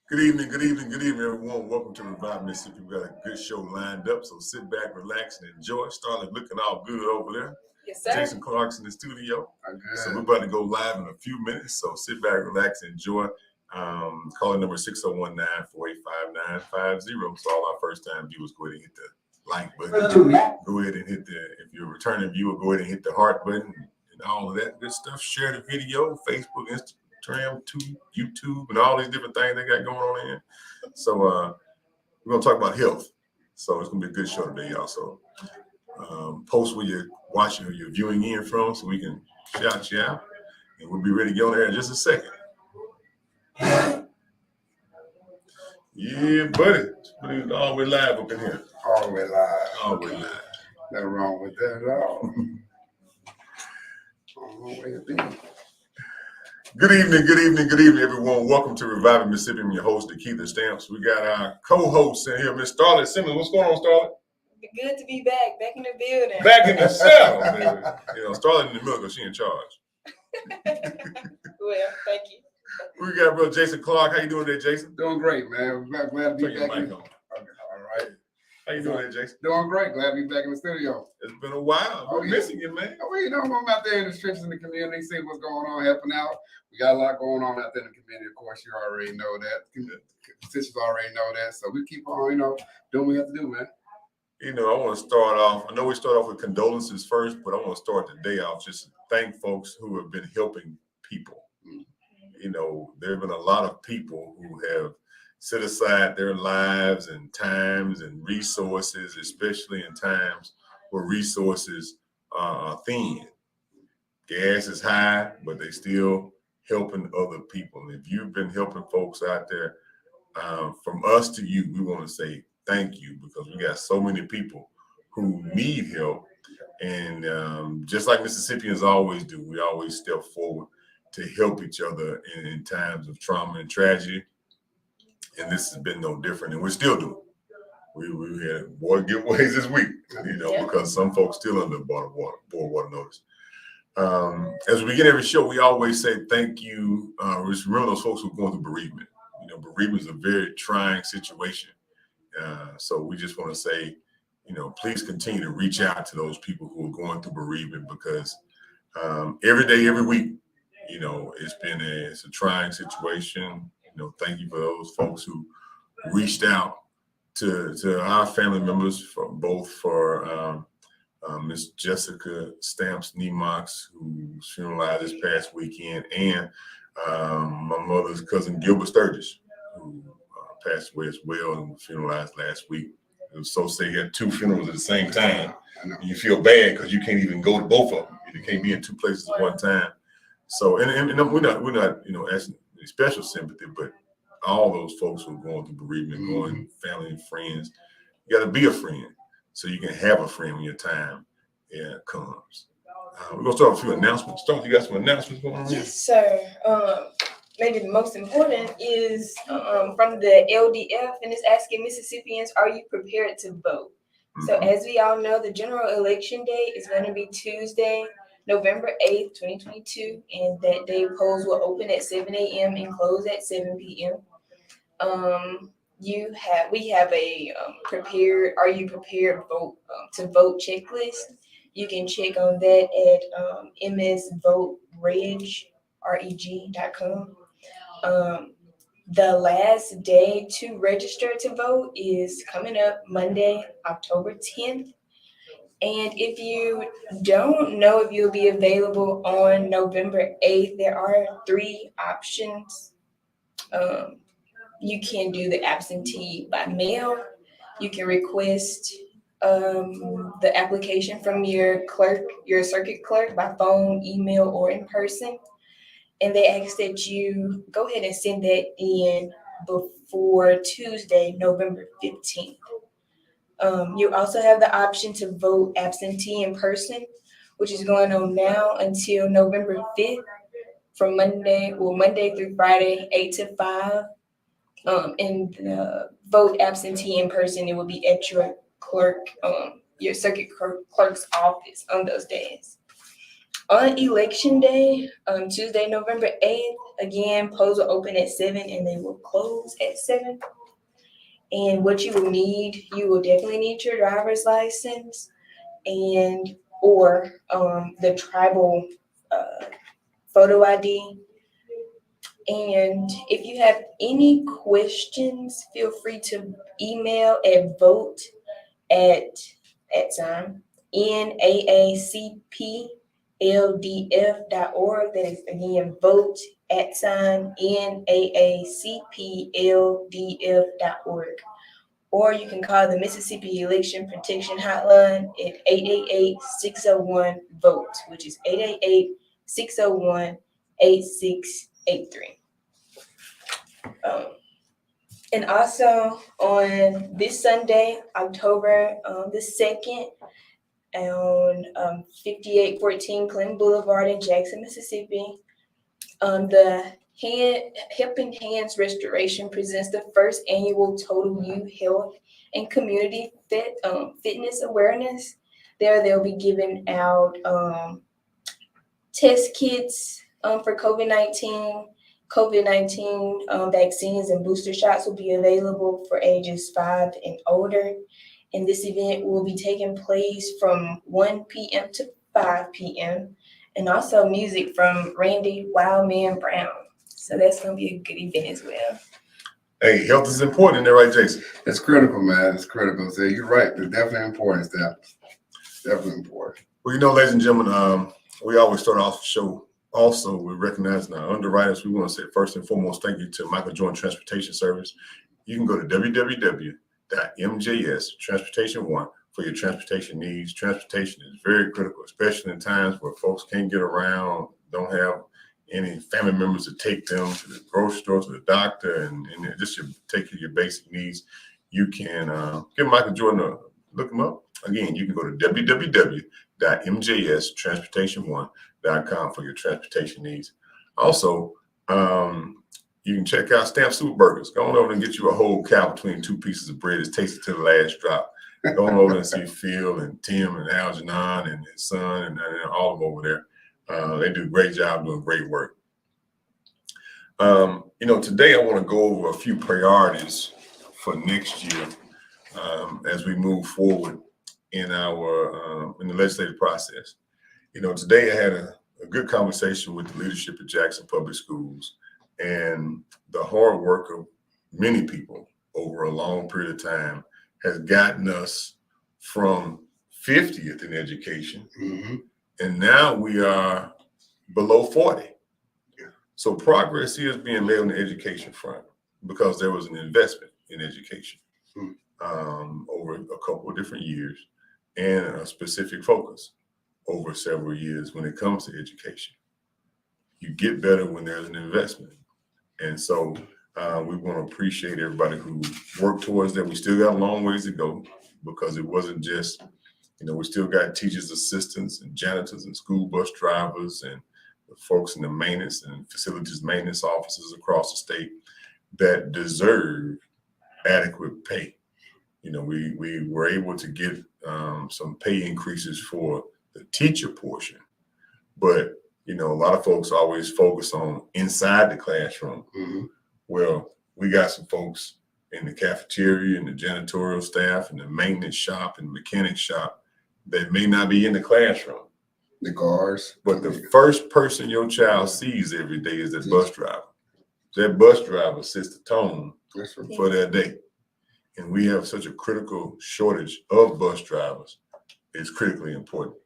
Good evening, everyone. Welcome to Revive Mississippi. We've got a good show lined up, so sit back, relax, and enjoy. Starlette looking all good over there. Yes, sir. Jason Clark's in the studio. Okay. So we're about to go live in a few minutes, so sit back, relax, enjoy. Calling number 601-948-5950. So all our first-time viewers, go ahead and hit the like button. Go ahead and hit if you're a returning viewer, go ahead and hit the heart button and all of that good stuff. Share the video, Facebook, Instagram, YouTube, and all these different things they got going on in here. So we're gonna talk about health. So it's gonna be a good show today, y'all. So post where you're watching or you're viewing in from, so we can shout you out, and we'll be ready to get on there in just a second. Yeah, buddy. All the way live up in here. All the way live. All the way live. Nothing wrong with that at all. Way to be. Good evening, everyone. Welcome to Reviving Mississippi. I'm your host, DeKeither Stamps. We got our co-hosts in here, Miss Starlette Simmions. What's going on, Starlette? Good to be back in the building. Back in the cell, baby. You know, Starlette in the middle because she in charge. Well, thank you. We got brother Jason Clark. How you doing today, Jason? Doing great, man. Glad to Turn be your back. mic on. Okay, all right. How you doing today, Jason? Doing great. Glad to be back in the studio. It's been a while. Oh, I'm missing you, man. Well, you know, I'm out there in the trenches in the community, see what's going on, helping out. We got a lot going on out there in the community. Of course, you already know that. Constituents already know that. So we keep on, doing what we have to do, man. You know, I want to start off. I know we start off with condolences first, but I want to start the day off just to thank folks who have been helping people. You know, there have been a lot of people who have set aside their lives and times and resources, especially in times where resources are thin. Gas is high, but they still helping other people. And if you've been helping folks out there, from us to you, we want to say thank you, because we got so many people who need help. And just like Mississippians always do, we always step forward to help each other in times of trauma and tragedy. And this has been no different, and we're still doing. We had water giveaways this week, because some folks still under board water notice. As we begin every show, we always say thank you. Remember those folks who are going through bereavement. Bereavement is a very trying situation. So we just want to say, please continue to reach out to those people who are going through bereavement, because every day, every week, it's a trying situation. Thank you for those folks who reached out to our family members, for Miss Jessica Stamps Nemox, who funeralized this past weekend, and my mother's cousin Gilbert Sturgis, who passed away as well and funeralized last week. It was so sad, you had two funerals at the same time. And you feel bad because you can't even go to both of them. You can't be in two places at one time. So, and we're not asking any special sympathy, but all those folks who are going through bereavement, going family and friends, you got to be a friend so you can have a friend when your time comes. We're gonna start with a few announcements. You got some announcements going on? Yes, sir. Maybe the most important is from the LDF, and it's asking Mississippians, are you prepared to vote? So as we all know, the general election day is going to be Tuesday, November 8th, 2022, and that day polls will open at 7 a.m. and close at 7 p.m. We have a are you prepared to vote checklist. You can check on that at msvotereg.com. The last day to register to vote is coming up Monday, October 10th. And if you don't know if you'll be available on November 8th, there are 3 options. You can do the absentee by mail. You can request the application from your circuit clerk by phone, email, or in person. And they ask that you go ahead and send that in before Tuesday, November 15th. You also have the option to vote absentee in person, which is going on now until November 5th, from Monday through Friday, 8 to 5. And vote absentee in person, it will be at your circuit clerk's office on those days. On election day, Tuesday, November 8th, again, polls will open at 7 and they will close at 7. And what you will need, you will definitely need your driver's license and or the tribal photo ID. And if you have any questions, feel free to email at vote at naacpldf.org. That is again vote at naacpldf.org. Or you can call the Mississippi Election Protection Hotline at 888-601-VOTE, which is 888-601-8683. And also on this Sunday, October the 2nd, on 5814 Clinton Boulevard in Jackson, Mississippi, the Helping Hands Restoration presents the first annual Total You Health and Community Fitness Awareness. They'll be giving out test kits for COVID-19. COVID-19 vaccines and booster shots will be available for ages 5 and older. And this event will be taking place from 1 p.m. to 5 p.m. And also music from Randy Wildman Brown. So that's going to be a good event as well. Hey, health is important, isn't that right, Jason? It's critical, man. It's critical. So you're right. It's definitely important, Steph. Definitely important. Well, ladies and gentlemen, we always start off the show. Also, we recognize our underwriters. We want to say first and foremost, thank you to Micheal Jordan Transportation Service. You can go to www.mjstransportation1 for your transportation needs. Transportation is very critical, especially in times where folks can't get around, don't have any family members to take them to the grocery store, to the doctor, and just to take care of your basic needs. You can give Micheal Jordan a look him up. Again, you can go to www.mjstransportation1.com for your transportation needs. Also, you can check out SuperBurgers. Go on over and get you a whole cow between 2 pieces of bread. It's tasted to the last drop. Go on over and see Phil and Tim and Algernon and his son and all of them over there. They do a great job doing great work. Today I want to go over a few priorities for next year as we move forward in our in the legislative process. Today I had a good conversation with the leadership at Jackson Public Schools, and the hard work of many people over a long period of time has gotten us from 50th in education, and now we are below 40. So progress is being made on the education front because there was an investment in education over a couple of different years and a specific focus over several years when it comes to education. You get better when there's an investment. And so we want to appreciate everybody who worked towards that. We still got a long ways to go because it wasn't just, we still got teachers, assistants, and janitors, and school bus drivers, and the folks in the maintenance and facilities maintenance offices across the state that deserve adequate pay. We were able to get some pay increases for the teacher portion, but a lot of folks always focus on inside the classroom. Well, we got some folks in the cafeteria and the janitorial staff and the maintenance shop and mechanic shop that may not be in the classroom. The cars. But the first person your child sees every day is that bus driver. That bus driver sets the tone for their day. And we have such a critical shortage of bus drivers. It's critically important.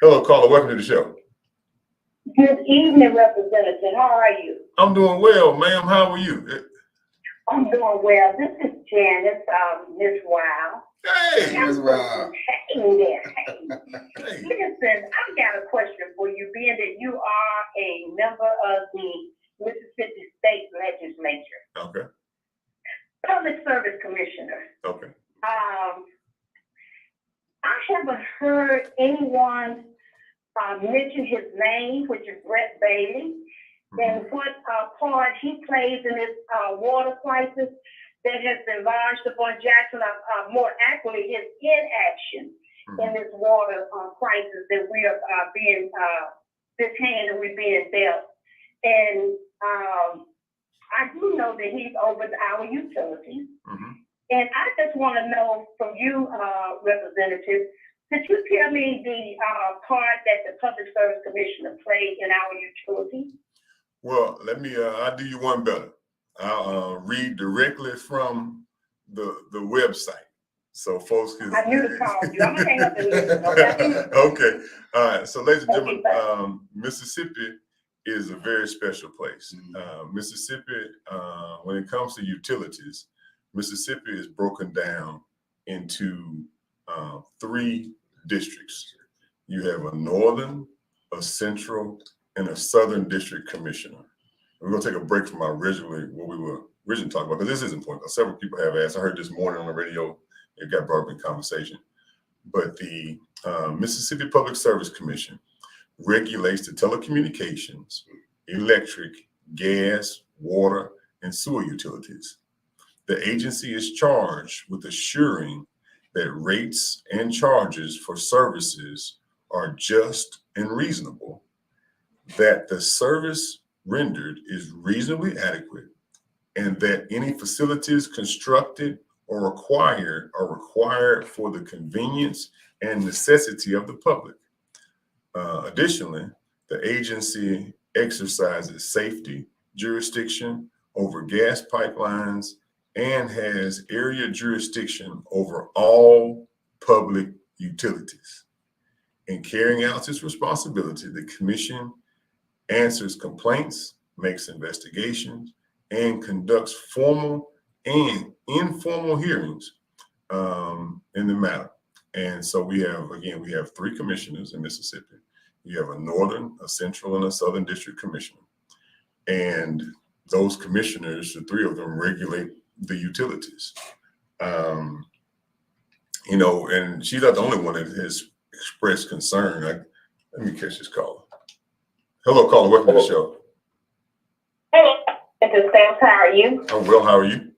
Hello, caller. Welcome to the show. Good evening, Representative. How are you? I'm doing well, ma'am. How are you? I'm doing well. This is Janice, Miss Wow. Hey, Miss Wow. Hey there. Hey. Listen, I've got a question for you, being that you are a member of the Mississippi State Legislature. Okay. Public Service Commissioner. Okay. I haven't heard anyone mention his name, which is Brett Bailey, and what part he plays in this water crisis that has been launched upon Jackson, more accurately, his inaction in this water crisis that we are being this hand that we're being dealt. And I do know that he's over our utilities. Mhm. And I just want to know from you, Representative, could you tell me the part that the Public Service Commissioner played in our utilities? Well, I'll do you one better. I'll read directly from the website. So folks can. I knew to call you. I'm gonna hang up and listen, okay? Okay. All right. So ladies and Okay, gentlemen, Mississippi is a very special place. Mississippi, when it comes to utilities, Mississippi is broken down into 3 districts. You have a northern, a central, and a southern district commissioner. We're going to take a break from what we were originally talking about, because this is important. Several people have asked. I heard this morning on the radio, it got brought up in conversation. But the Mississippi Public Service Commission regulates the telecommunications, electric, gas, water, and sewer utilities. The agency is charged with assuring that rates and charges for services are just and reasonable, that the service rendered is reasonably adequate, and that any facilities constructed or acquired are required for the convenience and necessity of the public. Additionally, the agency exercises safety jurisdiction over gas pipelines and has area jurisdiction over all public utilities. In carrying out its responsibility, the commission answers complaints, makes investigations, and conducts formal and informal hearings in the matter. And so we have 3 commissioners in Mississippi. You have a northern, a central, and a southern district commissioner. And those commissioners, the 3 of them, regulate the utilities. And she's not the only one that has expressed concern. Let me catch this caller. Hello, caller. Welcome to the show. Hey, Mr. Stamps, how are you? I'm well. How are you?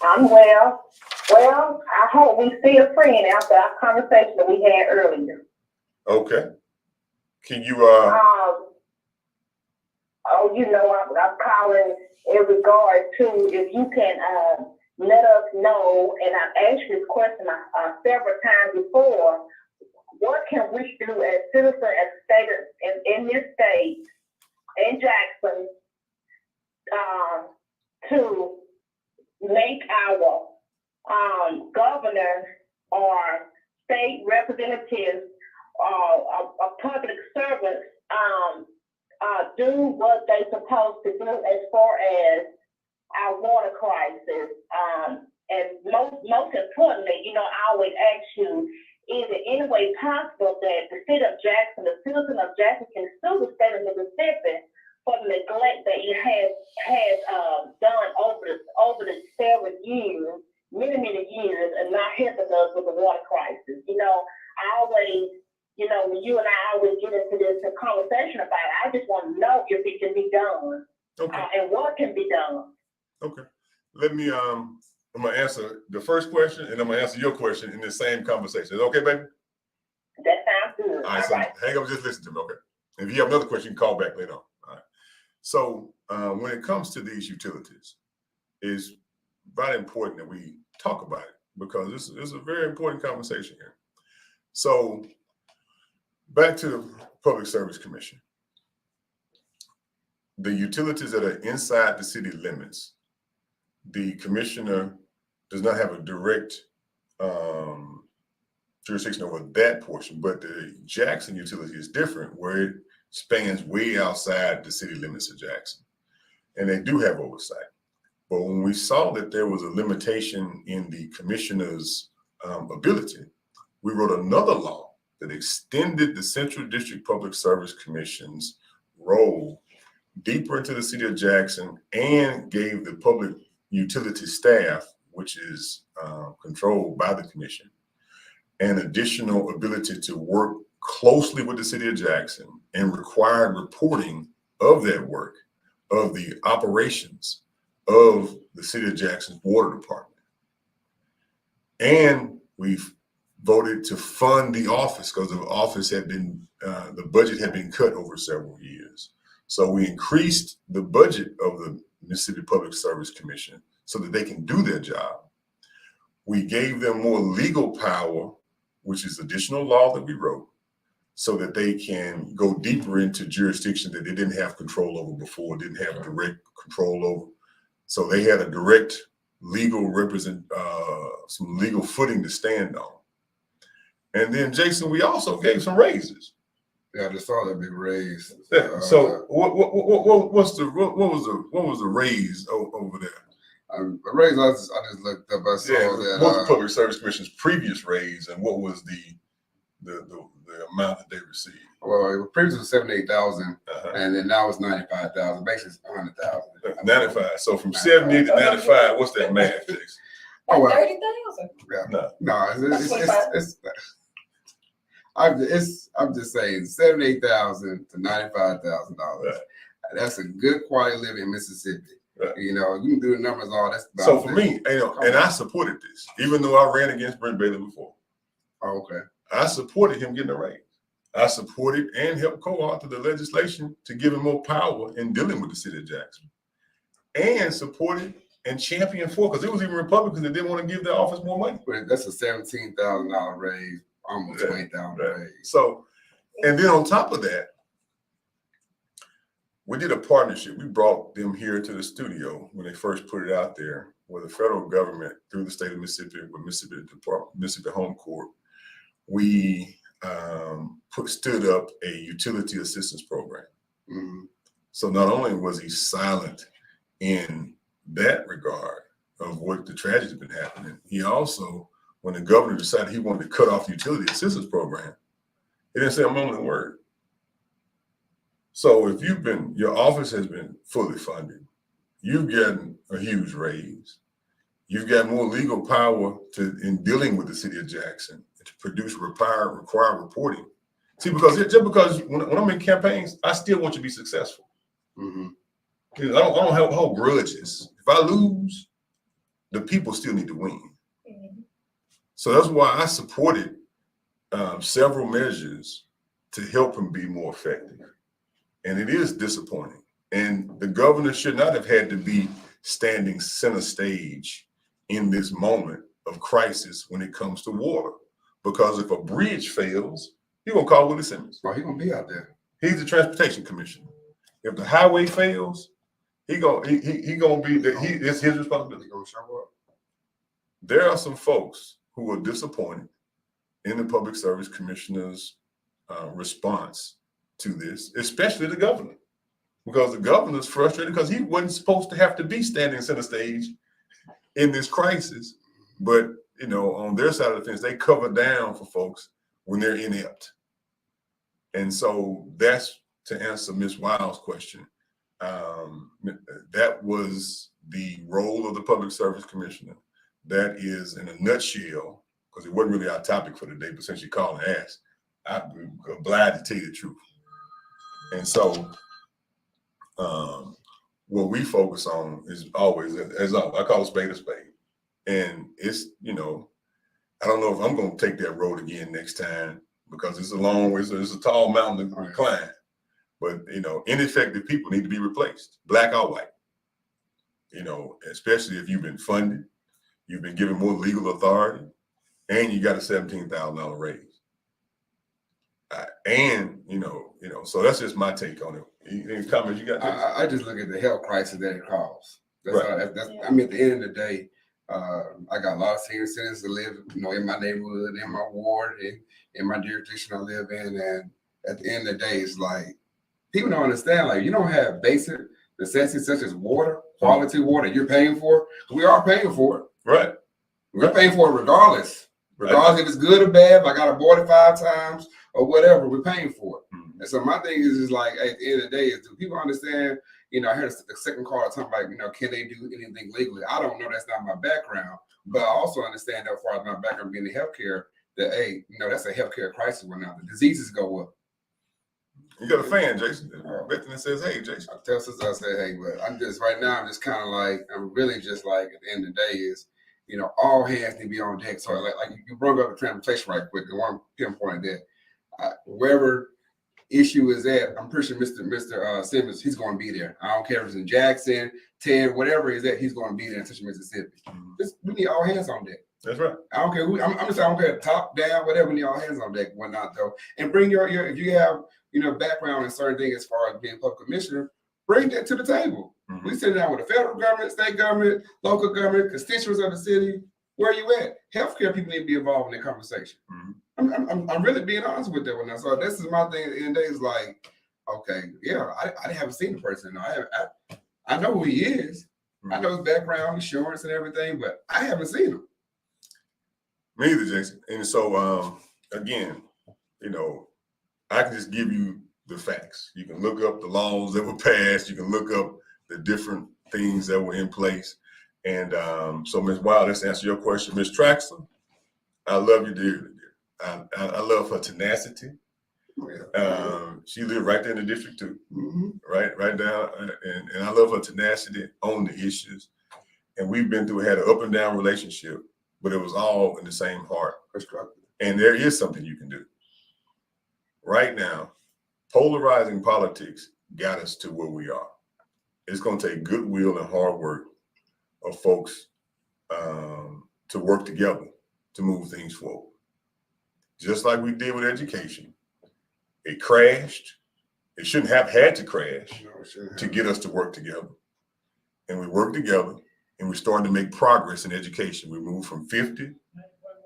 I'm well. Well, I hope we see a friend after our conversation that we had earlier. Okay. Can you I'm calling in regard to if you can let us know, and I've asked this question several times before, what can we do as citizens, as stated in this state, in Jackson, to make our governor or state representatives or public servants do what they're supposed to do as far as our water crisis. And most importantly, I always ask you, is it any way possible that the city of Jackson, the citizen of Jackson, can sue the state of Mississippi for the neglect that it has done over the several years, many years, and not helping us with the water crisis? I always, when you and I always get into this conversation about it, I just want to know if it can be done. Okay. And what can be done. Okay. Let me I'm gonna answer the first question, and I'm gonna answer your question in the same conversation. Is that okay, baby? That sounds good. All right, so hang up, just listen to me, okay? If you have another question, you can call back later on. All right. So when it comes to these utilities, it's very important that we talk about it, because this is a very important conversation here. So back to the Public Service Commission. The utilities that are inside the city limits, the commissioner does not have a direct jurisdiction over that portion, but the Jackson utility is different, where it spans way outside the city limits of Jackson, and they do have oversight. But when we saw that there was a limitation in the commissioner's ability, we wrote another law that extended the Central District Public Service Commission's role deeper into the city of Jackson, and gave the public utility staff, which is controlled by the commission, an additional ability to work closely with the city of Jackson and required reporting of that work, of the operations of the city of Jackson's water department. And we've voted to fund the office because the office had been, the budget had been cut over several years. So we increased the budget of the Mississippi Public Service Commission so that they can do their job. We gave them more legal power, which is additional law that we wrote, so that they can go deeper into jurisdiction that they didn't have control over before, didn't have direct control over. So they had a direct legal some legal footing to stand on. And then, Jason, we also gave some raises. Yeah, I just saw that big raise. So what was the raise over there? The raise I just looked up. I saw that. What was the Public Service Commission's previous raise, and what was the amount that they received? Well, it was previously was 78,000, and then now it's 95,000. Basically, 100,000. 95. So from 70 to 95, what's that math, Jason? Oh, well. 30,000. I'm just saying 78,000 to $95,000. Right. That's a good quality of living in Mississippi. Right. You know, you can do the numbers all that. So for me, and I supported this, even though I ran against Brent Bailey before. Oh, okay. I supported him getting a raise. I supported and helped co-author the legislation to give him more power in dealing with the city of Jackson, and supported and championed for, because it was even Republicans that didn't want to give their office more money. But that's a $17,000 raise, almost $20,000 raise. So, and then on top of that, we did a partnership. We brought them here to the studio when they first put it out there, where the federal government, through the state of Mississippi, with Mississippi Home Court, we stood up a utility assistance program. Mm-hmm. So not only was he silent in that regard of what the tragedy has been happening, he also, when the governor decided he wanted to cut off the utility assistance program, he didn't say a mumbling word. So if your office has been fully funded, you've gotten a huge raise, you've got more legal power in dealing with the city of Jackson to produce required reporting. See, because when I'm in campaigns, I still want you to be successful. Mm-hmm. I don't hold grudges. If I lose, the people still need to win. Mm-hmm. So that's why I supported several measures to help him be more effective. And it is disappointing. And the governor should not have had to be standing center stage in this moment of crisis when it comes to water. Because if a bridge fails, he's gonna call Willie Simmons. Oh, he's gonna be out there. He's the transportation commissioner. If the highway fails, it's his responsibility. He's gonna show up. There are some folks who are disappointed in the Public Service Commissioner's response to this, especially the governor, because the governor's frustrated because he wasn't supposed to have to be standing center stage in this crisis. But on their side of the fence, they cover down for folks when they're inept. And so that's to answer Ms. Wild's question. That was the role of the Public Service Commissioner. That is, in a nutshell, because it wasn't really our topic for today, but since you called and asked, I'm obliged to tell you the truth. And so what we focus on is always, I call it spade a spade. And it's, I don't know if I'm going to take that road again next time, because it's a long way, so it's a tall mountain to climb. But, ineffective people need to be replaced, black or white. Especially if you've been funded, you've been given more legal authority, and you got a $17,000 raise. So that's just my take on it. Any comments you got? I just look at the health crisis that it caused. At the end of the day, I got a lot of senior citizens that live, in my neighborhood, in my ward, in my jurisdiction I live in. And at the end of the day, it's like, people don't understand, like, you don't have basic necessities such as water, quality water you're paying for. We are paying for it. Right. We're paying for it regardless. Regardless if it's good or bad, if I got to board it 5 times or whatever, we're paying for it. Mm-hmm. And so my thing is like, at the end of the day, is do people understand, I heard the second caller talking about, can they do anything legally? I don't know. That's not my background. But I also understand that as far as my background being in healthcare, that, hey, that's a healthcare crisis right now. The diseases go up. You got a fan, Jason. That says, hey, Jason. I tell sister, I say, hey, but I'm just, right now, I'm just kind of like, I'm really just like, at the end of the day is, all hands need to be on deck. So like you brought up the transportation right quick. I want to pinpoint that wherever issue is at, I'm pretty sure Mr. Simmons, he's going to be there. I don't care if it's in Jackson, Ted, whatever he's at, he's going to be there in Central Mississippi. We need all hands on deck. That's right. I don't care who. I'm just saying, I don't care top down, whatever. We need all hands on deck, whatnot though. And bring your if you have background in certain things as far as being public commissioner, bring that to the table. Mhm. We sit down with the federal government, state government, local government, constituents of the city. Where are you at? Healthcare people need to be involved in the conversation. Mhm. I'm really being honest with that one. So this is my thing. At the end of the day, is like, okay, yeah, I haven't seen the person. I know who he is. I know his background, insurance, and everything, but I haven't seen him. Me either, Jason. And so, again, I can just give you the facts. You can look up the laws that were passed. You can look up the different things that were in place. And so, Ms. Wild, let's answer your question. Ms. Traxler, I love you dearly. I love her tenacity. She lived right there in the district too, right down, and I love her tenacity on the issues. And we've had an up and down relationship, but it was all in the same heart. And there is something you can do. Right now, polarizing politics got us to where we are. It's going to take goodwill and hard work of folks to work together to move things forward. Just like we did with education. It crashed. It shouldn't have had to crash to get us to work together. And we worked together and we started to make progress in education. We moved from 50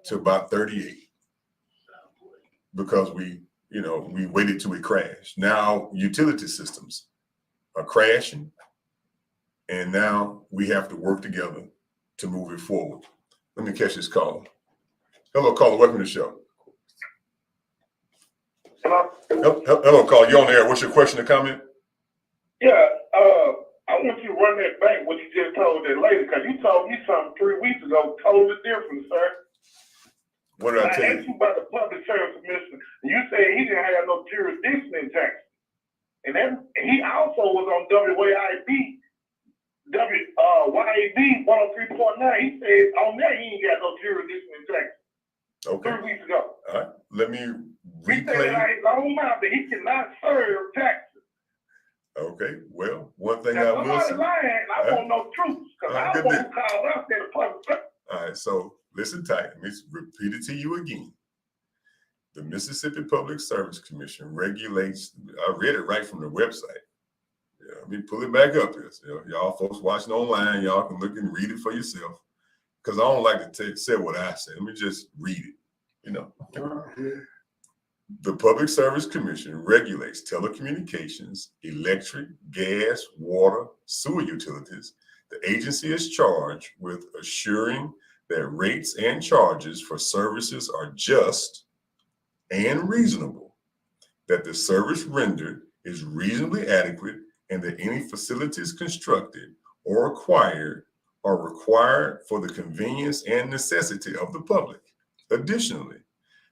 to about 38 because we waited till it crashed. Now utility systems are crashing and now we have to work together to move it forward. Let me catch this call. Hello, caller. Welcome to the show. Hello, caller. You on the air. What's your question or comment? Yeah, I want you to run that back, what you just told that lady, because you told me something 3 weeks ago, totally different, sir. What did I tell asked you about the public service commissioner, and you said he didn't have no jurisdiction in Texas. And then he also was on WYAB 103.9. He said on that he ain't got no jurisdiction in Texas. Okay. 3 weeks ago. All right. Let me He said out his own mouth that he cannot serve Texas. Okay. Well, one thing Now, I will say. lying, I want no truth, because I good want deal. to call out there the public service. All right. So listen tight. Let me repeat it to you again. The Mississippi Public Service Commission regulates. I read it right from the website. Yeah, let me pull it back up here. So, y'all folks watching online, y'all can look and read it for yourself. Because I don't like to say what I say. Let me just read it. The Public Service Commission regulates telecommunications, electric, gas, water, sewer utilities. The agency is charged with assuring that rates and charges for services are just and reasonable, that the service rendered is reasonably adequate, and that any facilities constructed or acquired are required for the convenience and necessity of the public. Additionally,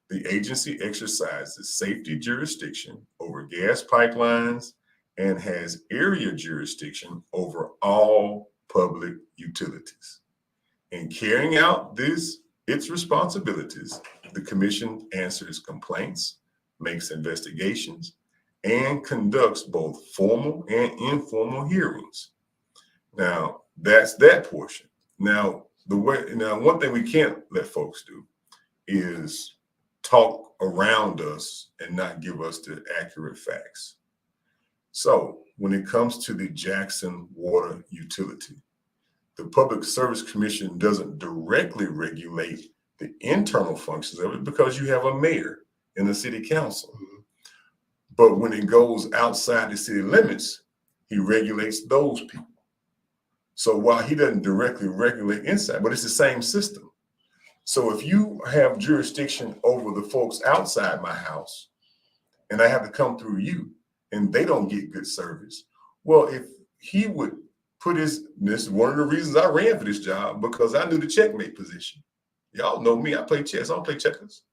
the agency exercises safety jurisdiction over gas pipelines and has area jurisdiction over all public utilities. In carrying out its responsibilities, the commission answers complaints, makes investigations, and conducts both formal and informal hearings. Now, that's that portion. Now, one thing we can't let folks do is talk around us and not give us the accurate facts. So when it comes to the Jackson water utility, the Public Service Commission doesn't directly regulate the internal functions of it because you have a mayor and a city council. But when it goes outside the city limits, he regulates those people. So while he doesn't directly regulate inside, but it's the same system. So if you have jurisdiction over the folks outside my house and I have to come through you and they don't get good service, well, if he would put this is one of the reasons I ran for this job, because I knew the checkmate position. Y'all know me, I play chess, I don't play checkers.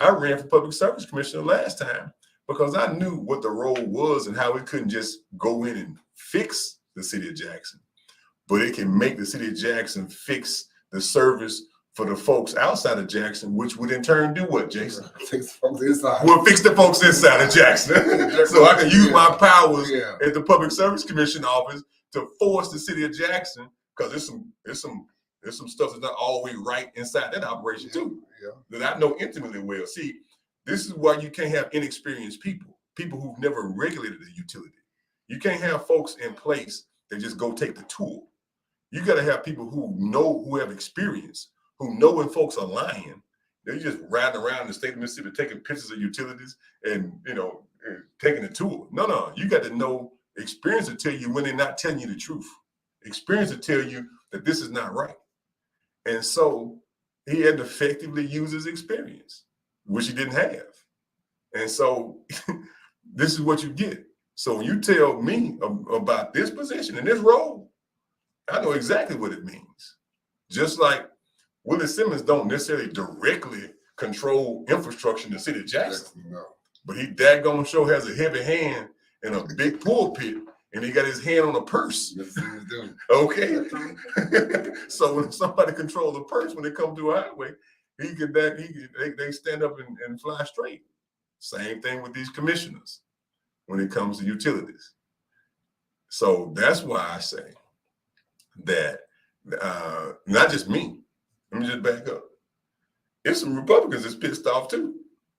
I ran for Public Service Commissioner last time because I knew what the role was and how it couldn't just go in and fix the city of Jackson, but it can make the city of Jackson fix the service for the folks outside of Jackson, which would in turn do what, Jason? Fix folks inside. We'll fix the folks inside of Jackson. So I can use my powers at the Public Service Commission office to force the city of Jackson, because there's some stuff that's not always right inside that operation too, that I know intimately well. See, this is why you can't have inexperienced people who've never regulated a utility. You can't have folks in place that just go take the tour. You got to have people who have experience, who know when folks are lying. They're just riding around the state of Mississippi taking pictures of utilities and taking a tour. No, you got to know experience to tell you when they're not telling you the truth. Experience to tell you that this is not right. And so he had to effectively use his experience, which he didn't have. And so this is what you get. So when you tell me about this position and this role, I know exactly what it means. Just like Willie Simmons don't necessarily directly control infrastructure in the city of Jackson, but he daggone sure has a heavy hand in a big pulpit, and he got his hand on a purse. Okay. So when somebody controls the purse, when they come through a highway, they stand up and fly straight. Same thing with these commissioners when it comes to utilities. So that's why I say that not just me. Let me just back up. It's some Republicans that's pissed off too,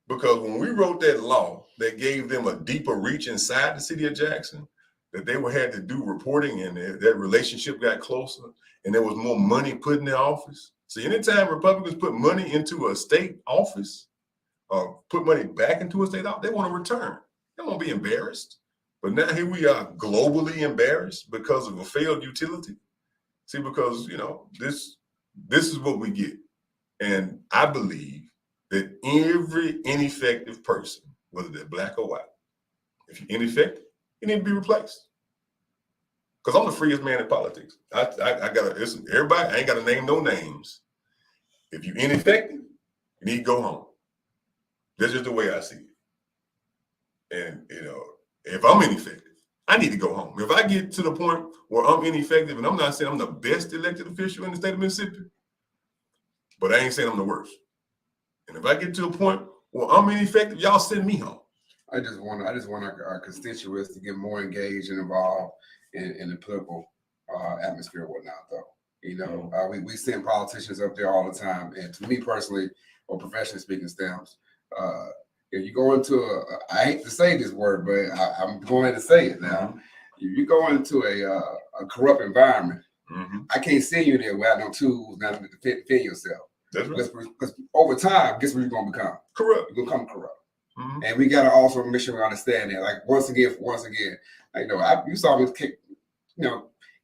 because when we wrote that law that gave them a deeper reach inside the city of Jackson, that they had to do reporting, and that relationship got closer, and there was more money put in the office. So anytime Republicans put money into a state office, or put money back into a state office, they want to return. They won't be embarrassed. But now here we are globally embarrassed because of a failed utility. See, because this is what we get. And I believe that every ineffective person, whether they're black or white, if you're ineffective, you need to be replaced. Because I'm the freest man in politics. I gotta listen, everybody, I ain't gotta name no names. If you're ineffective, you need to go home. That's just the way I see it. And if I'm ineffective, I need to go home. If I get to the point where I'm ineffective, and I'm not saying I'm the best elected official in the state of Mississippi, but I ain't saying I'm the worst. And if I get to a point where I'm ineffective, y'all send me home. I just want our constituents to get more engaged and involved in the political atmosphere and whatnot, though. We send politicians up there all the time. And to me personally, or professionally speaking, Stamps, if you go into I hate to say this word, but I'm going to say it now. If you go into a corrupt environment, I can't send you there without no tools now to defend yourself. That's right. Because over time, guess what you're going to become? Corrupt. You're going to become corrupt. And we got to also make sure we understand that. Like once again, you saw me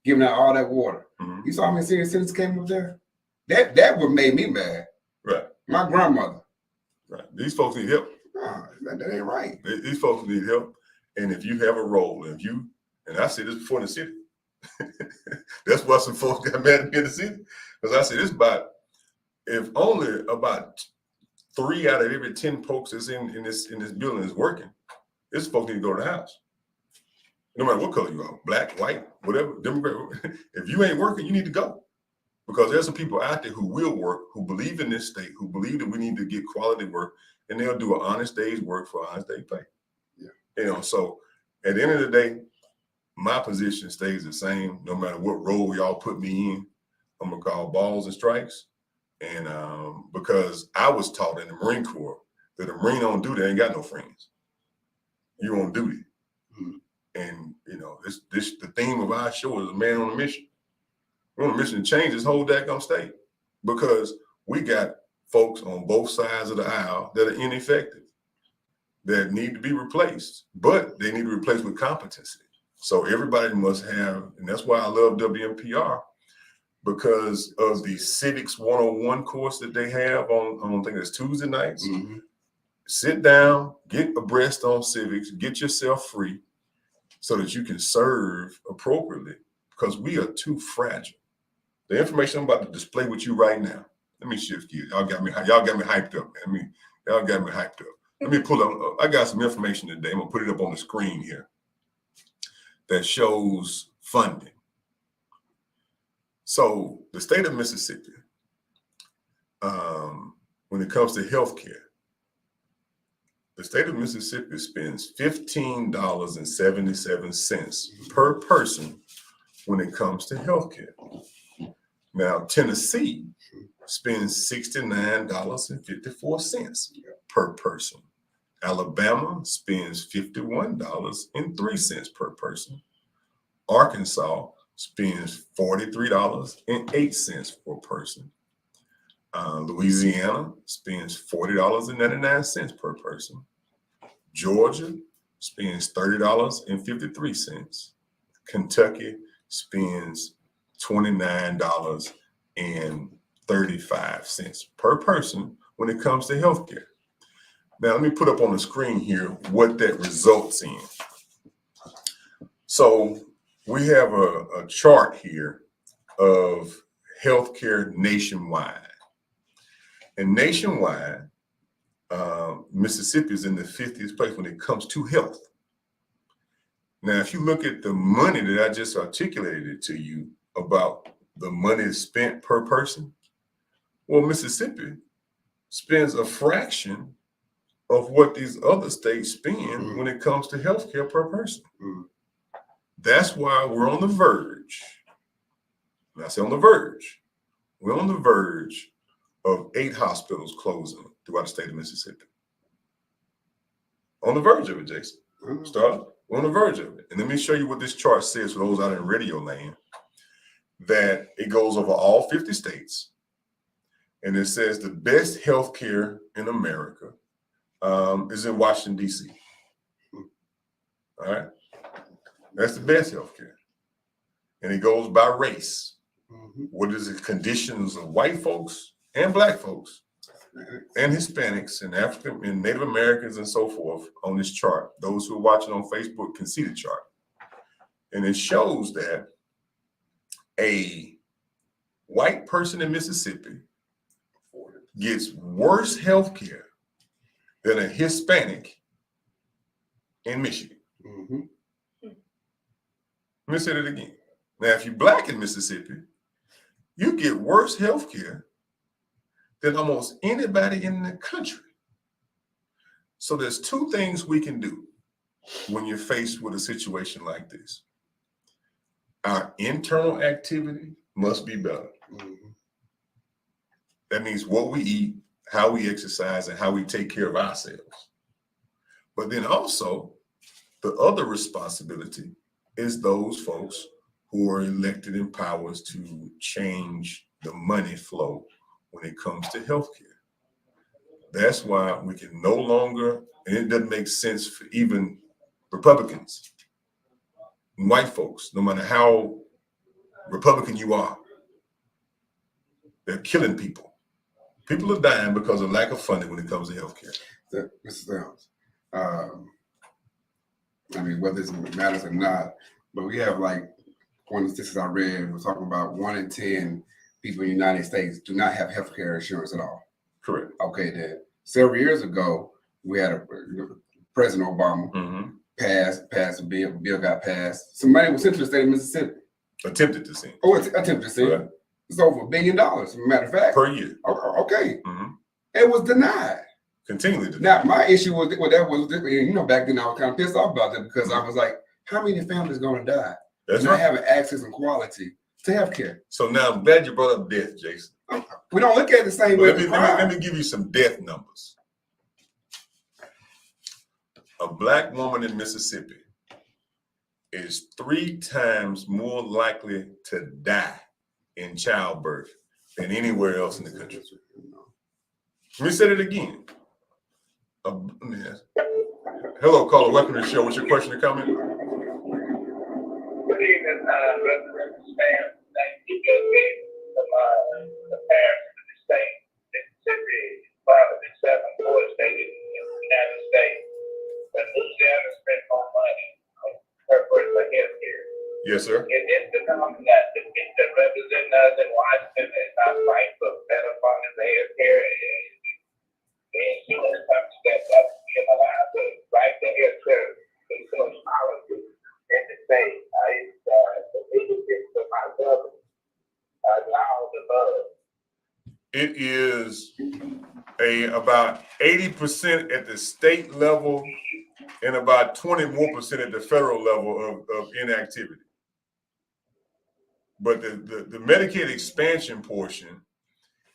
giving out all that water. You saw me seeing citizens came up there. That what made me mad. Right. My grandmother. Right. These folks need help. That ain't right. These folks need help. And if you have a role, and I said this before in the city, that's why some folks got mad at me in the city. Because I said this if only about 3 out of every 10 folks that's in this building is working, this folks need to go to the house. No matter what color you are, black, white, whatever, Democrat. If you ain't working, you need to go. Because there's some people out there who will work, who believe in this state, who believe that we need to get quality work, and they'll do an honest day's work for honest day's pay. Yeah. So at the end of the day, my position stays the same no matter what role y'all put me in. I'm gonna call balls and strikes. And because I was taught in the Marine Corps that a Marine on duty ain't got no friends. You on duty. And the theme of our show is a man on a mission. We're on a mission to change this whole daggone state, because we got folks on both sides of the aisle that are ineffective, that need to be replaced, but they need to be replaced with competency. So everybody must have, and that's why I love WMPR, because of the Civics 101 course that they have on I think it's Tuesday nights. Sit down, get abreast on civics, get yourself free so that you can serve appropriately, because we are too fragile. The information I'm about to display with you right now, let me shift gears. Y'all got me hyped up. Y'all got me hyped up. Let me pull up. I got some information today. I'm gonna put it up on the screen here that shows funding. So the state of Mississippi when it comes to healthcare, the state of Mississippi spends $15.77 per person when it comes to healthcare. Now, Tennessee spends $69.54 per person. Alabama spends $51.03 per person. Arkansas spends $43.08 per person. Louisiana spends $40.99 per person. Georgia spends $30.53. Kentucky spends $29.35 per person when it comes to healthcare. Now, let me put up on the screen here what that results in. So we have a chart here of healthcare nationwide. And nationwide, Mississippi is in the 50th place when it comes to health. Now, if you look at the money that I just articulated to you about the money spent per person, well, Mississippi spends a fraction of what these other states spend when it comes to healthcare per person. That's why we're on the verge. When I say on the verge, we're on the verge of 8 hospitals closing throughout the state of Mississippi. On the verge of it, Jason. Starlette, we're on the verge of it. And let me show you what this chart says for those out in radio land, that it goes over all 50 states. And it says the best healthcare in America is in Washington, D.C. All right. That's the best healthcare. And it goes by race. What is the conditions of white folks and black folks and Hispanics and African and Native Americans and so forth on this chart? Those who are watching on Facebook can see the chart. And it shows that a white person in Mississippi gets worse healthcare than a Hispanic in Michigan. Let me say that again. Now, if you're black in Mississippi, you get worse health care than almost anybody in the country. So there's 2 things we can do when you're faced with a situation like this. Our internal activity must be better. That means what we eat, how we exercise, and how we take care of ourselves. But then also, the other responsibility is those folks who are elected in powers to change the money flow when it comes to healthcare. That's why we can no longer, and it doesn't make sense for even Republicans, white folks, no matter how Republican you are, they're killing people. People are dying because of lack of funding when it comes to healthcare. Mr. Downs, I mean, whether it matters or not, but we have like one of the statistics I read was talking about 1 in 10 people in the United States do not have health care insurance at all. Correct. Okay, then several years ago, we had President Obama passed a bill got passed. Some money was sent to the state of Mississippi. Attempted to send. Oh, attempted to send. Right. It's over $1 billion, as a matter of fact. Per year. Okay. It was denied. Continually denied. Now, my issue was back then I was kind of pissed off about that because I was like, how many families are going to die? That's not having access and quality to health care. So now I'm glad you brought up death, Jason. We don't look at it the same way. Let me give you some death numbers. A black woman in Mississippi is 3 times more likely to die in childbirth than anywhere else in the country. Let me say it again. Hello, caller. Welcome to the show. What's your question or comment? Good evening, Resident Spam. Thank you just gave the parents of the state. Mississippi is probably the 7th poorest state in the United States. But Louisiana spent more money per person for health care. Yes, sir. It is the company that represent us in Washington is not fighting for better funding for health care. The insurance company that's being allowed to write the health care insurance policy in the state. The leadership of my government allows the above. it is about 80% at the state level and about 20% more at the federal level of inactivity. But the Medicaid expansion portion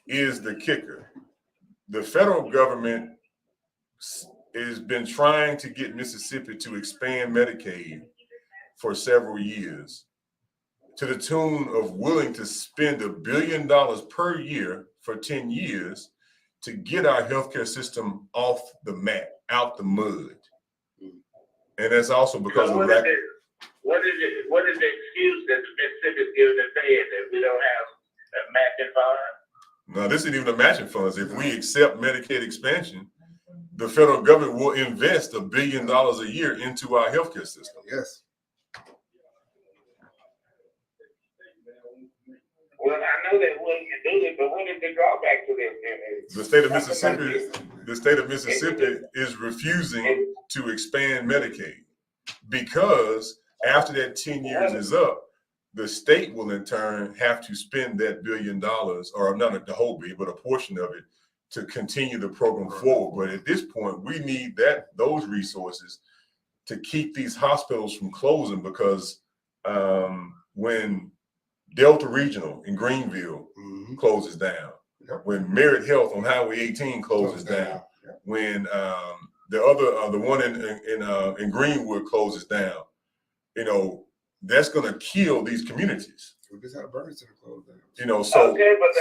is the kicker. The federal government has been trying to get Mississippi to expand Medicaid for several years, to the tune of willing to spend $1 billion per year for 10 years to get our healthcare system off the mat, out the mud. And that's also because of lack. What is the excuse that Mississippi is giving the Fed that we don't have a matching fund? No, this isn't even the matching funds. If we accept Medicaid expansion, the federal government will invest $1 billion a year into our healthcare system. Yes. Well, I know that we can do it, but what is the drawback to this? The state of Mississippi is refusing to expand Medicaid because after that 10 years is up, the state will in turn have to spend that $1 billion, or not the whole billion, but a portion of it, to continue the program forward. But at this point, we need those resources to keep these hospitals from closing, because when Delta Regional in Greenville closes down, when Merit Health on Highway 18 closes down, when the one in Greenwood closes down, that's going to kill these communities. We just had a burn center close down. So okay, but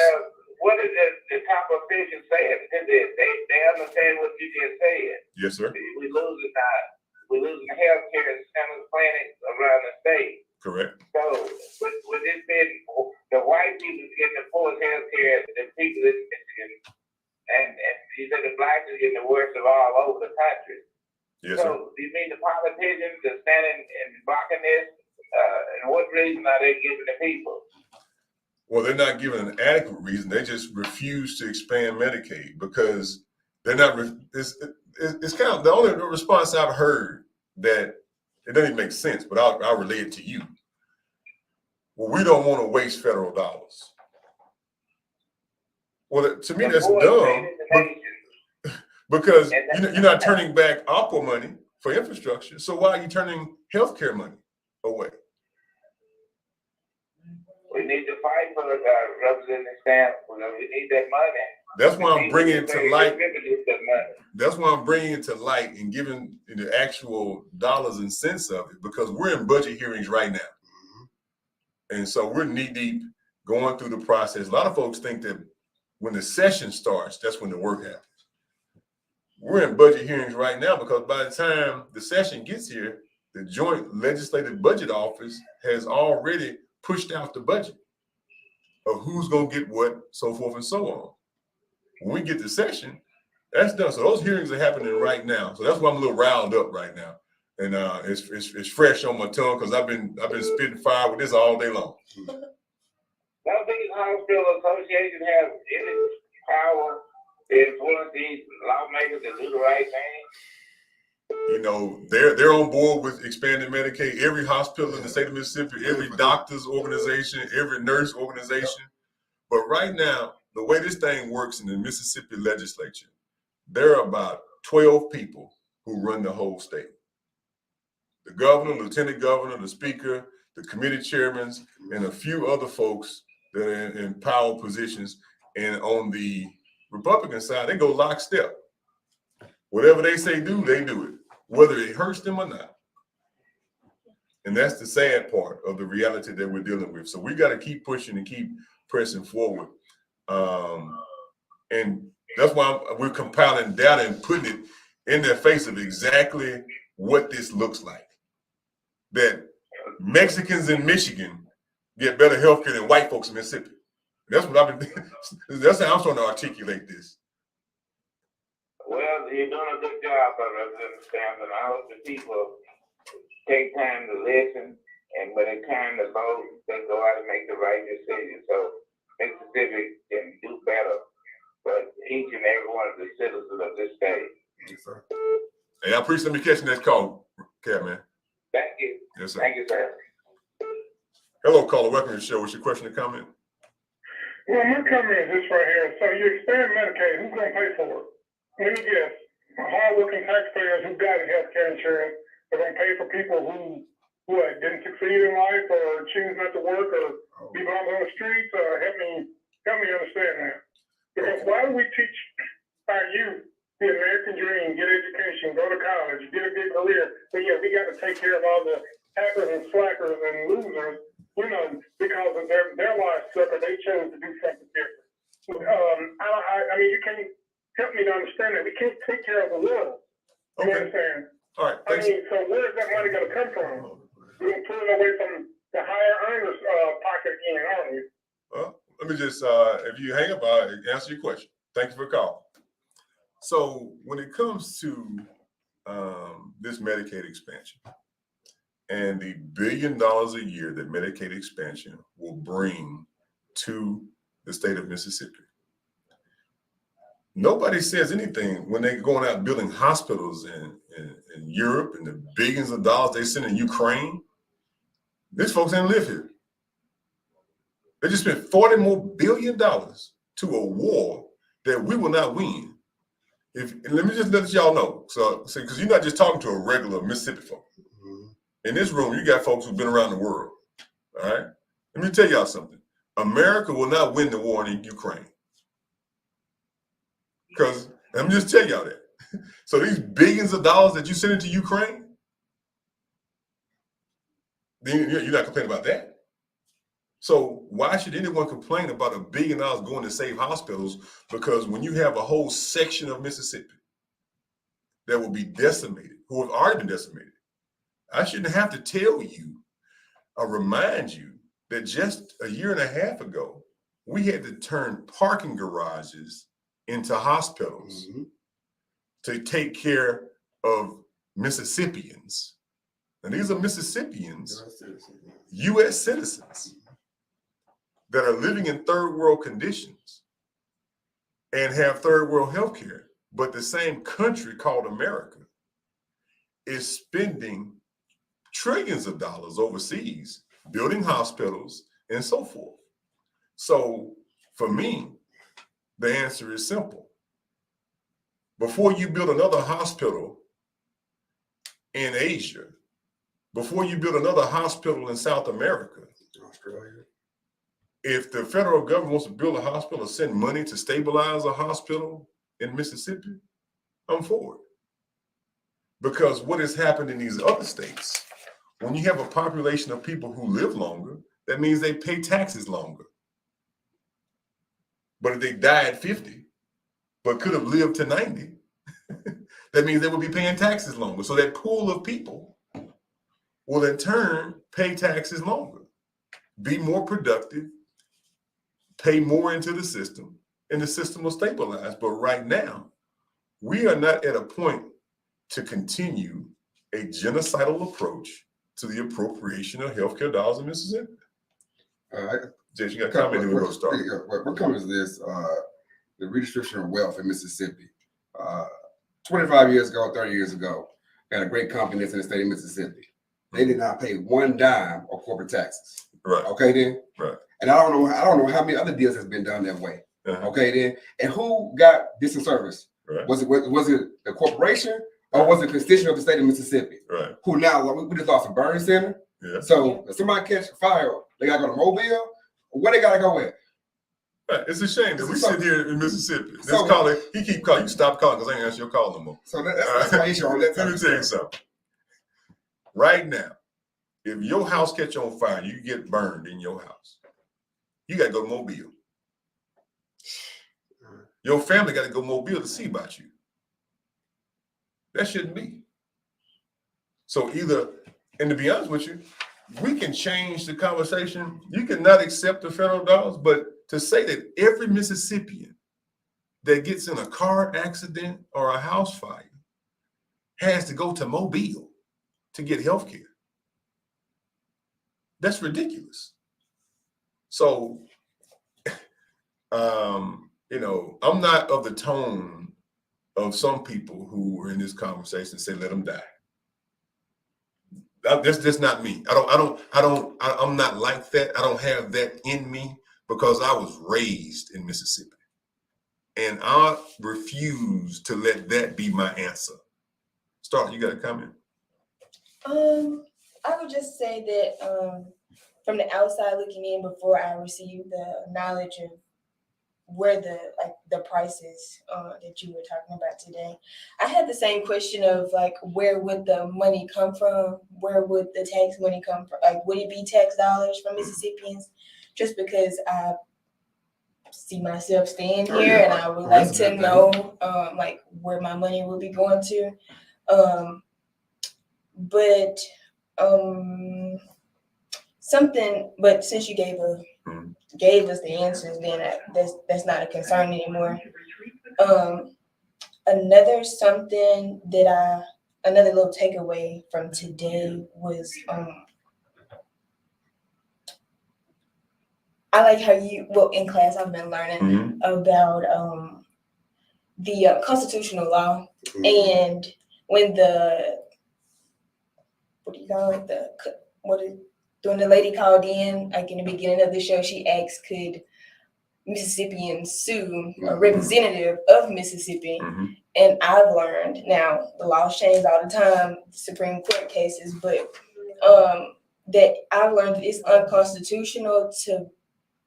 what is the top officials saying? They understand what you just said. Yes, sir. We're losing healthcare centers, clinics around the state. Correct. So with this being, the white people getting the poorest healthcare, the people in Michigan, and you said the blacks are getting the worst of all over the country. Yes, sir. So do you mean the politicians are standing and blocking this? And what reason are they giving the people? Well, they're not giving an adequate reason. They just refuse to expand Medicaid because they're not. It's kind of the only response I've heard that it doesn't even make sense, but I'll relay it to you. Well, we don't want to waste federal dollars. Well, to me, that's dumb. Because you're not turning back ARPA money for infrastructure. So why are you turning healthcare money away? We need to fight for Representative Stamp. We need that money. That's why I'm bringing it to light. That's why I'm bringing it to light and giving the actual dollars and cents of it, because we're in budget hearings right now. And so we're knee deep going through the process. A lot of folks think that when the session starts, that's when the work happens. We're in budget hearings right now because by the time the session gets here, the Joint Legislative Budget Office has already pushed out the budget of who's going to get what, so forth and so on. When we get to session, that's done. So those hearings are happening right now. So that's why I'm a little riled up right now. And it's fresh on my tongue because I've been spitting fire with this all day long. Don't these hospital associations have any power to influence these lawmakers to do the right thing? They're on board with expanding Medicaid. Every hospital in the state of Mississippi, every doctor's organization, every nurse organization. But right now, the way this thing works in the Mississippi legislature, there are about 12 people who run the whole state. The governor, lieutenant governor, the speaker, the committee chairmen, and a few other folks that are in power positions. And on the Republican side, they go lockstep. Whatever they say do, they do it, whether it hurts them or not. And that's the sad part of the reality that we're dealing with. So we got to keep pushing and keep pressing forward. And that's why we're compiling data and putting it in their face of exactly what this looks like. That Mexicans in Michigan get better health care than white folks in Mississippi. That's what I've been. That's how I'm trying to articulate this. Well, you're doing a good job, Representative Stamp, and I hope the people take time to listen, and when it's time to vote, they go out and make the right decision. So Mississippi can do better for each and every one of the citizens of this state. Yes, sir. Hey, I appreciate me catching that call, man. Thank you. Yes, sir. Thank you, sir. Hello, caller. Welcome to the show. What's your question or comment? Well, my comment is this right here. So you expand Medicaid, who's going to pay for it? Let me guess. Hardworking taxpayers who got health care insurance are going to pay for people who didn't succeed in life or choose not to work or be bummed on the streets. Help me understand that. Because why do we teach our youth the American dream, get education, go to college, get a good career? But yeah, we got to take care of all the hackers and slackers and losers, because of their lives suck or they chose to do something different. I mean, you can help me to understand that. We can't take care of the little. You understand? All right. Thanks. So where is that money going to come from? We're going to pull it away from the higher earners' pocket again, aren't we? Well, let me just, if you hang up, I'll answer your question. Thank you for the call. So when it comes to this Medicaid expansion and the $1 billion a year that Medicaid expansion will bring to the state of Mississippi, nobody says anything when they're going out building hospitals in Europe and the billions of dollars they send in Ukraine. These folks ain't live here. They just spent $40 more billion to a war that we will not win. Let me just let y'all know. So because you're not just talking to a regular Mississippi folk. In this room, you got folks who've been around the world. All right. Let me tell y'all something. America will not win the war in Ukraine. Because let me just tell y'all that. So these billions of dollars that you send into Ukraine, then you're not complaining about that. So why should anyone complain about $1 billion going to save hospitals? Because when you have a whole section of Mississippi that will be decimated, who have already been decimated, I shouldn't have to tell you or remind you that just a year and a half ago, we had to turn parking garages into hospitals to take care of Mississippians. And these are Mississippians, U.S. citizens that are living in third world conditions and have third world health care. But the same country called America is spending trillions of dollars overseas, building hospitals and so forth. So for me, the answer is simple. Before you build another hospital in Asia, before you build another hospital in South America, Australia, if the federal government wants to build a hospital or send money to stabilize a hospital in Mississippi, I'm for it. Because what has happened in these other states, when you have a population of people who live longer, that means they pay taxes longer. But if they die at 50, but could have lived to 90, that means they would be paying taxes longer. So that pool of people will in turn pay taxes longer, be more productive, pay more into the system, and the system will stabilize. But right now, we are not at a point to continue a genocidal approach to the appropriation of healthcare dollars in Mississippi. All right. Jason, you got a comment, and we're going to start. What comes is this, the redistriction of wealth in Mississippi. 25 years ago, 30 years ago, got a great company that's in the state of Mississippi. They did not pay one dime of corporate taxes. Right. Okay, then. Right. And I don't know how many other deals has been done that way. Okay, then. And who got this in service? Right. Was it the corporation or was it the constituent of the state of Mississippi? Right. Who now we just lost a burn center. Yeah. So if somebody catch a fire, they gotta go to Mobile. Where they gotta go with? Right. It's a shame that we sit here in Mississippi. So, calling, he keep calling. You stop calling because I ain't answer your call no more. So that's my issue on that. Let me tell you something. Right now, if your house catch on fire, you get burned in your house, you got to go to Mobile. Your family got to go to Mobile to see about you. That shouldn't be. So either, and to be honest with you, we can change the conversation. You cannot accept the federal dollars, but to say that every Mississippian that gets in a car accident or a house fire has to go to Mobile to get health care, that's ridiculous. So, I'm not of the tone of some people who were in this conversation say, let them die. That's not me. I'm not like that. I don't have that in me because I was raised in Mississippi. And I refuse to let that be my answer. Starlette, you got a comment? I would just say that from the outside looking in, before I received the knowledge of where the prices that you were talking about today, I had the same question of like, where would the money come from? Where would the tax money come from? Like, would it be tax dollars from Mississippians? Just because I see myself staying here, and I would like to know like where my money will be going to. But since you gave us the answers, then that's not a concern anymore. Another little takeaway from today was I like how in class I've been learning about the constitutional law, and when when the lady called in, like in the beginning of the show, she asked, could Mississippians sue a representative of Mississippi? And I've learned, now the laws change all the time, Supreme Court cases, but that I've learned it's unconstitutional to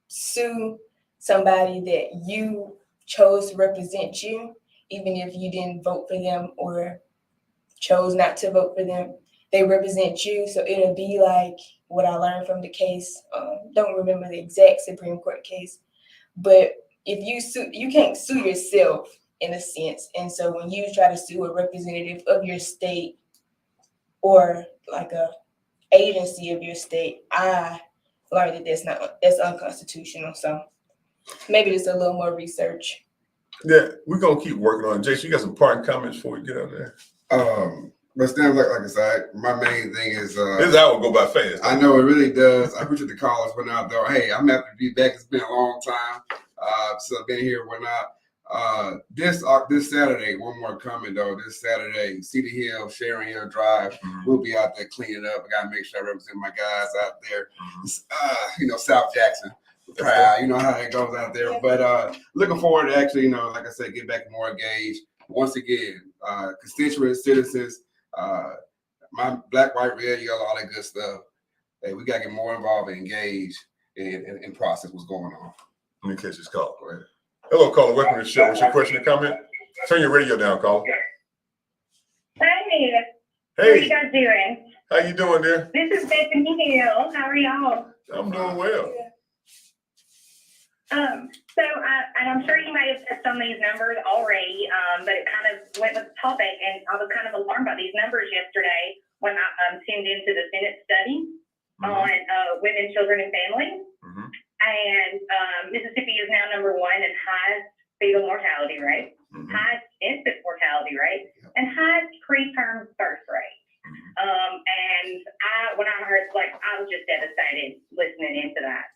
sue somebody that you chose to represent you, even if you didn't vote for them or chose not to vote for them. They represent you, so it'll be like what I learned from the case. Don't remember the exact Supreme Court case, but if you sue, you can't sue yourself in a sense. And so when you try to sue a representative of your state or like a agency of your state, I learned that that's unconstitutional. So maybe just a little more research. Yeah, we're gonna keep working on it. Jason, you got some parting comments before we get out there? But still, like I said, my main thing is this hour will go by fast. I know it really does. I appreciate the callers went out there. Hey, I'm happy to be back. It's been a long time since I've been here and whatnot. This Saturday, one more coming though. This Saturday, Cedar Hill, Sharon Hill Drive. We'll be out there cleaning up. I gotta make sure I represent my guys out there. South Jackson. Proud, you know how it goes out there. But looking forward to actually, like I said, get back more engaged. Once again, constituents, citizens, my black, white, red, yellow, all that good stuff. Hey, we gotta get more involved and engaged and process what's going on. Let me catch this call. Go ahead. Hello, caller. Welcome to the show. What's your question or comment? Turn your radio down, caller. Hey. How are you guys doing? How you doing, dear? This is Bethany Hill. How are y'all? I'm doing well. So I'm sure you may have touched on these numbers already, but it kind of went with the topic, and I was kind of alarmed by these numbers yesterday when I tuned into the Senate study on women, children, and families. And Mississippi is now #1 in highest fetal mortality rate, highest infant mortality rate, and highest preterm birth rate. And when I heard, I was just devastated listening into that.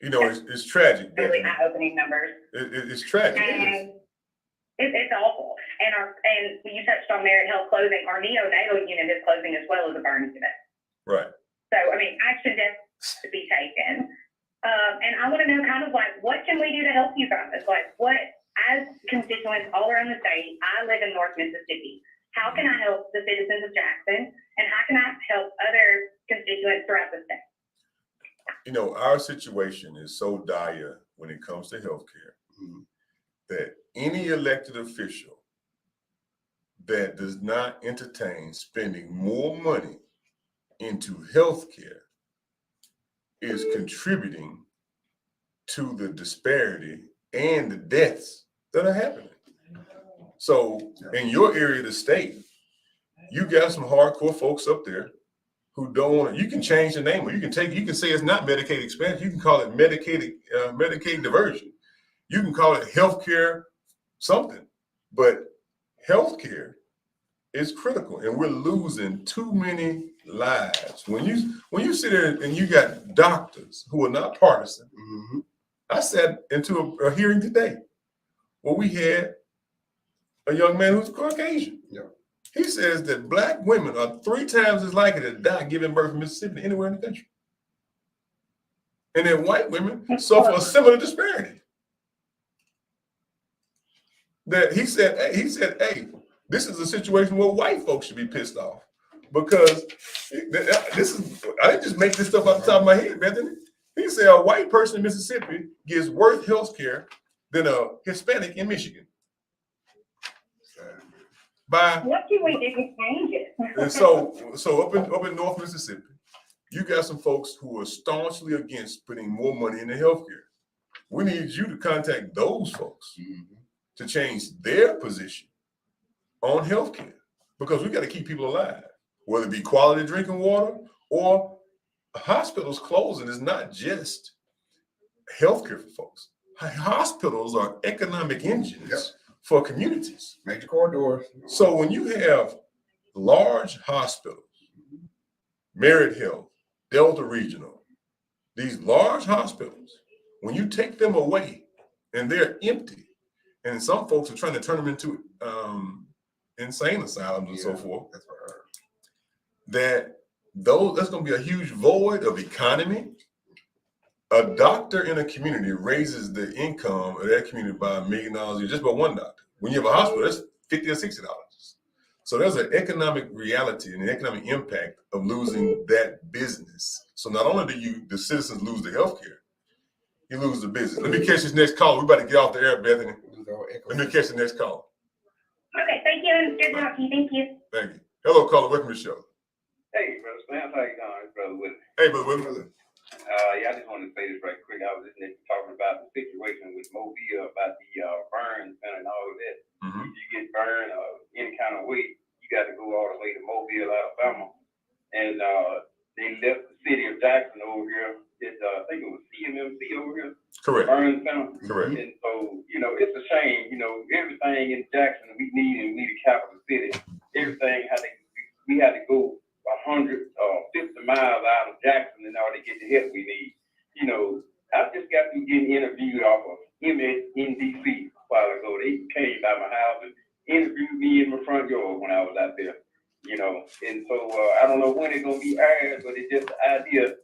It's tragic. Really eye-opening numbers. It's tragic. And it's awful. And you touched on Merit Health closing. Our neonatal unit is closing as well as a burn unit. Right. So, action has to be taken. And I want to know kind of what can we do to help you guys? As constituents all around the state, I live in North Mississippi. How can I help the citizens of Jackson? And how can I help other constituents throughout the state? Our situation is so dire when it comes to healthcare that any elected official that does not entertain spending more money into healthcare is contributing to the disparity and the deaths that are happening. So in your area of the state, you got some hardcore folks up there who don't want to. You can change the name, or you can say it's not Medicaid expansion. You can call it Medicaid diversion. You can call it healthcare something, but healthcare is critical, and we're losing too many lives. When you sit there and you got doctors who are not partisan. I sat into a hearing today where we had a young man who's Caucasian. He says that Black women are 3 times as likely to die giving birth in Mississippi than anywhere in the country. And then white women suffer a similar disparity. That he said, hey, this is a situation where white folks should be pissed off because this is, I didn't just make this stuff off the top of my head, Bethany. He said a white person in Mississippi gets worse health care than a Hispanic in Michigan. What do we do to change it? And so up in North Mississippi, you got some folks who are staunchly against putting more money into healthcare. We need you to contact those folks to change their position on healthcare because we got to keep people alive, whether it be quality drinking water or hospitals closing is not just healthcare for folks. Hospitals are economic engines for communities. Major corridors. So when you have large hospitals, Merit Health, Delta Regional, these large hospitals, when you take them away and they're empty, and some folks are trying to turn them into insane asylums and so forth, that's going to be a huge void of economy. A doctor in a community raises the income of that community by $1 million a year, just by one doctor. When you have a hospital, that's $50 or $60. So there's an economic reality and an economic impact of losing that business. So not only do the citizens lose the healthcare, you lose the business. Let me catch this next call. We're about to get off the air, Bethany. Let me catch the next call. Okay, thank you, and good talking. Thank you. Thank you. Hello, caller. Welcome to the show. Hey, Brother Spence, how you doing? It's Brother Willie. Hey, Brother William. Yeah, I just wanted to say this right quick. I was listening to you talking about the situation with Mobile, about the burn and all of that. Mm-hmm. If you get burned any kind of way, you got to go all the way to Mobile, Alabama. And they left the city of Jackson over here. I think it was CMMC over here. Correct. Burn Center. Correct. And so, it's a shame. Everything in Jackson we need, and we the capital city. Everything we had to go 150 miles out of Jackson in order to get the help we need. I just got through getting interviewed off of MSNBC a while ago. They came by my house and interviewed me in my front yard when I was out there. And so I don't know when it's gonna be aired, but it's just the idea,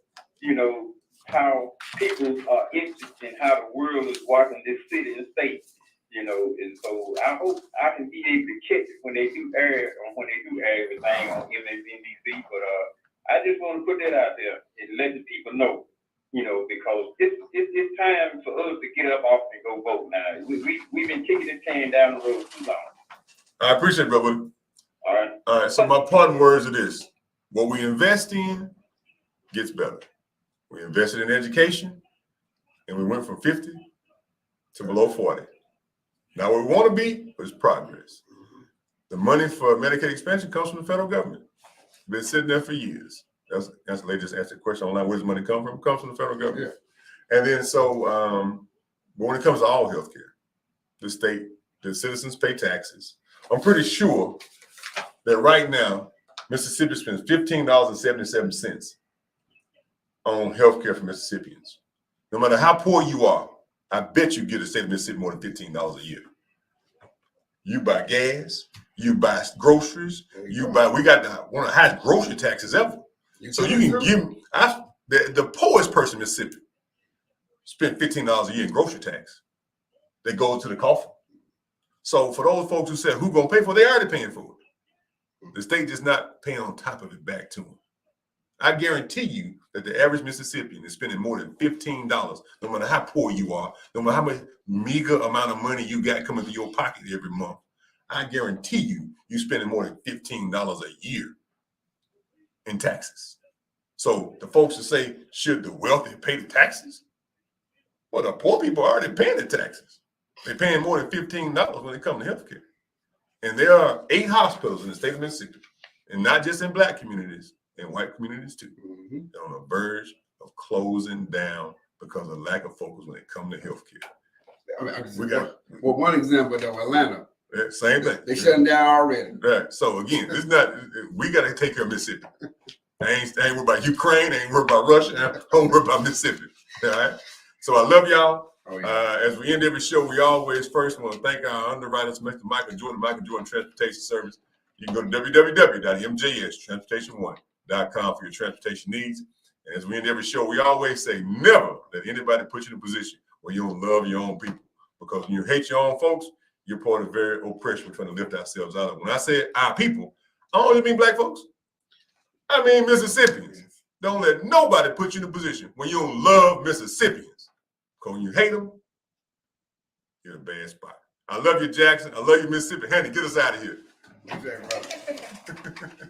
how people are interested in how the world is watching this city and state. And so I hope I can be able to catch it when they do air everything on MSNBC. But I just want to put that out there and let the people know, because it's time for us to get up off and go vote now. We've been kicking the can down the road too long. I appreciate it, brother. All right. So my parting words are this: what we invest in gets better. We invested in education, and we went from 50 to below 40. Now where we want to be is progress. The money for Medicaid expansion comes from the federal government. Been sitting there for years. That's the lady just asked the question online. Where's the money come from? It comes from the federal government. Yeah. And then but when it comes to all healthcare, the citizens pay taxes. I'm pretty sure that right now Mississippi spends $15.77 on healthcare for Mississippians. No matter how poor you are, I bet you get a state of Mississippi more than $15 a year. You buy gas, you buy groceries, we got one of the highest grocery taxes ever. So you can give the poorest person in Mississippi spent $15 a year in grocery tax. They go to the coffin. So for those folks who said who gonna pay for it, they already paying for it. The state just not paying on top of it back to them. I guarantee you that the average Mississippian is spending more than $15, no matter how poor you are, no matter how much meager amount of money you got coming to your pocket every month. I guarantee you're spending more than $15 a year in taxes. So the folks that say, should the wealthy pay the taxes? Well, the poor people are already paying the taxes. They're paying more than $15 when it comes to healthcare. And there are 8 hospitals in the state of Mississippi, and not just in Black communities, in white communities too. They're on the verge of closing down because of lack of focus when it comes to healthcare. One example though, Atlanta. Yeah, same thing. They shutting down already. Right. So again, it's not. We got to take care of Mississippi. I ain't worried about Ukraine. I ain't worried about Russia. I don't worry about Mississippi. All right. So I love y'all. Oh, yeah. As we end every show, we always first want to thank our underwriters, Mr. Michael Jordan Transportation Service. You can go to www.mjstransportation1.com for your transportation needs. And as we end every show, we always say, never let anybody put you in a position where you don't love your own people. Because when you hate your own folks, you're part of the very oppression we're trying to lift ourselves out of. When I say our people, I don't only mean black folks. I mean Mississippians. Don't let nobody put you in a position when you don't love Mississippians. Because when you hate them, you're in a bad spot. I love you, Jackson. I love you, Mississippi. Handy, get us out of here. Okay, brother.